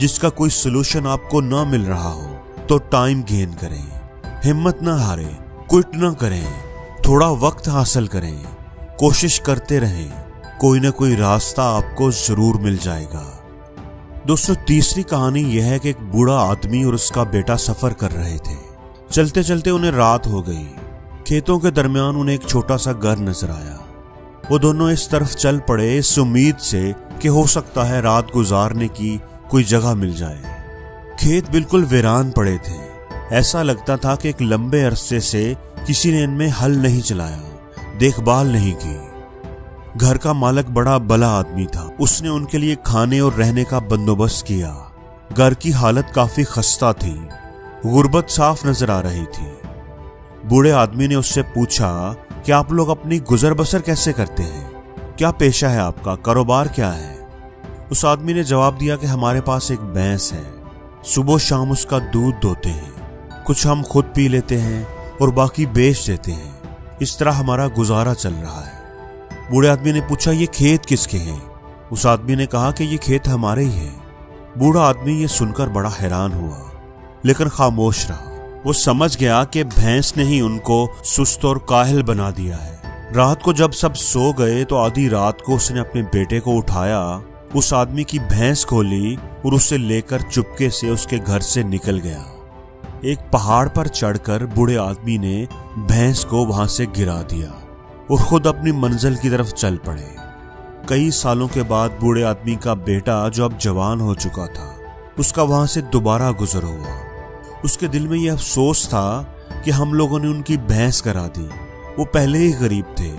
जिसका कोई सोल्यूशन आपको ना मिल रहा हो तो टाइम गेन करें, हिम्मत ना हारें, क्विट ना करें, थोड़ा वक्त हासिल करें, कोशिश करते रहें, कोई ना कोई रास्ता आपको जरूर मिल जाएगा। दोस्तों, तीसरी कहानी यह है कि एक बूढ़ा आदमी और उसका बेटा सफर कर रहे थे। चलते चलते उन्हें रात हो गई। खेतों के दरमियान उन्हें एक छोटा सा घर नजर आया। वो दोनों इस तरफ चल पड़े इस उम्मीद से कि हो सकता है रात गुजारने की कोई जगह मिल जाए। खेत बिल्कुल वीरान पड़े थे। ऐसा लगता था कि एक लंबे अरसे से किसी ने इनमें हल नहीं चलाया, देखभाल नहीं की। घर का मालिक बड़ा भला आदमी था। उसने उनके लिए खाने और रहने का बंदोबस्त किया। घर की हालत काफी खस्ता थी, गुर्बत साफ नजर आ रही थी। बूढ़े आदमी ने उससे पूछा कि आप लोग अपनी गुजर बसर कैसे करते हैं, क्या पेशा है आपका, कारोबार क्या है? उस आदमी ने जवाब दिया कि हमारे पास एक भैंस है, सुबह शाम उसका दूध दोते हैं, कुछ हम खुद पी लेते हैं और बाकी बेच देते हैं। इस तरह हमारा गुजारा चल रहा है। बूढ़े आदमी ने पूछा, ये खेत किसके हैं? उस आदमी ने कहा कि ये खेत हमारे ही है। बूढ़ा आदमी ये सुनकर बड़ा हैरान हुआ, लेकिन खामोश रहा। वो समझ गया कि भैंस ने ही उनको सुस्त और काहिल बना दिया है। रात को जब सब सो गए तो आधी रात को उसने अपने बेटे को उठाया, उस आदमी की भैंस खोली और उसे लेकर चुपके से उसके घर से निकल गया। एक पहाड़ पर चढ़कर बूढ़े आदमी ने भैंस को वहां से गिरा दिया और खुद अपनी मंजिल की तरफ चल पड़े। कई सालों के बाद बूढ़े आदमी का बेटा, जो अब जवान हो चुका था, उसका वहां से दोबारा गुजर हुआ। उसके दिल में यह अफसोस था कि हम लोगों ने उनकी भैंस करा दी। वो पहले ही गरीब थे,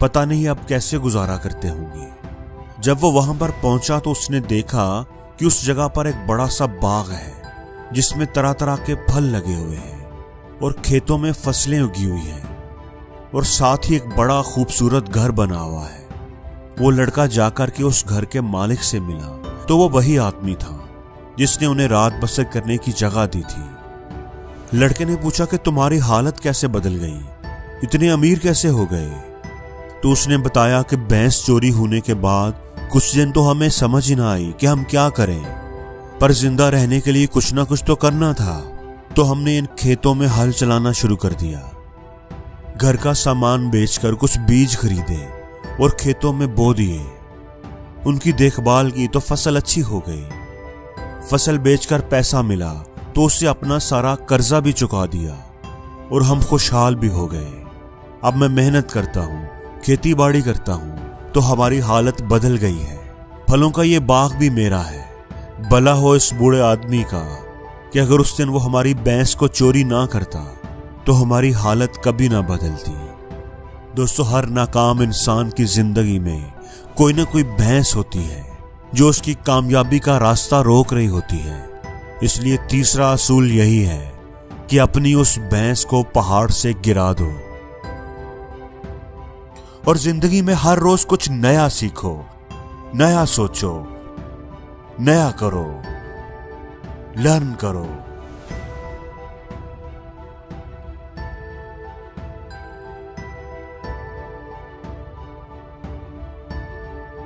पता नहीं अब कैसे गुजारा करते होंगे। जब वो वहां पर पहुंचा तो उसने देखा कि उस जगह पर एक बड़ा सा बाग है जिसमें तरह तरह के फल लगे हुए हैं और खेतों में फसलें उगी हुई हैं और साथ ही एक बड़ा खूबसूरत घर बना हुआ है। वो लड़का जाकर के उस घर के मालिक से मिला तो वो वही आदमी था जिसने उन्हें रात बसर करने की जगह दी थी। लड़के ने पूछा कि तुम्हारी हालत कैसे बदल गई, इतने अमीर कैसे हो गए? तो उसने बताया कि भैंस चोरी होने के बाद कुछ दिन तो हमें समझ ही ना आई कि हम क्या करें, पर जिंदा रहने के लिए कुछ ना कुछ तो करना था, तो हमने इन खेतों में हल चलाना शुरू कर दिया। घर का सामान बेचकर कुछ बीज खरीदे और खेतों में बो दिए। उनकी देखभाल की तो फसल अच्छी हो गई। फसल बेचकर पैसा मिला तो उससे अपना सारा कर्जा भी चुका दिया और हम खुशहाल भी हो गए। अब मैं मेहनत करता हूँ, खेती बाड़ी करता हूँ, तो हमारी हालत बदल गई है। फलों का ये बाग भी मेरा है। भला हो इस बूढ़े आदमी का कि अगर उस दिन वो हमारी भैंस को चोरी ना करता तो हमारी हालत कभी ना बदलती। दोस्तों, हर नाकाम इंसान की जिंदगी में कोई ना कोई भैंस होती है जो उसकी कामयाबी का रास्ता रोक रही होती है। इसलिए तीसरा असूल यही है कि अपनी उस भैंस को पहाड़ से गिरा दो और जिंदगी में हर रोज कुछ नया सीखो, नया सोचो, नया करो, लर्न करो।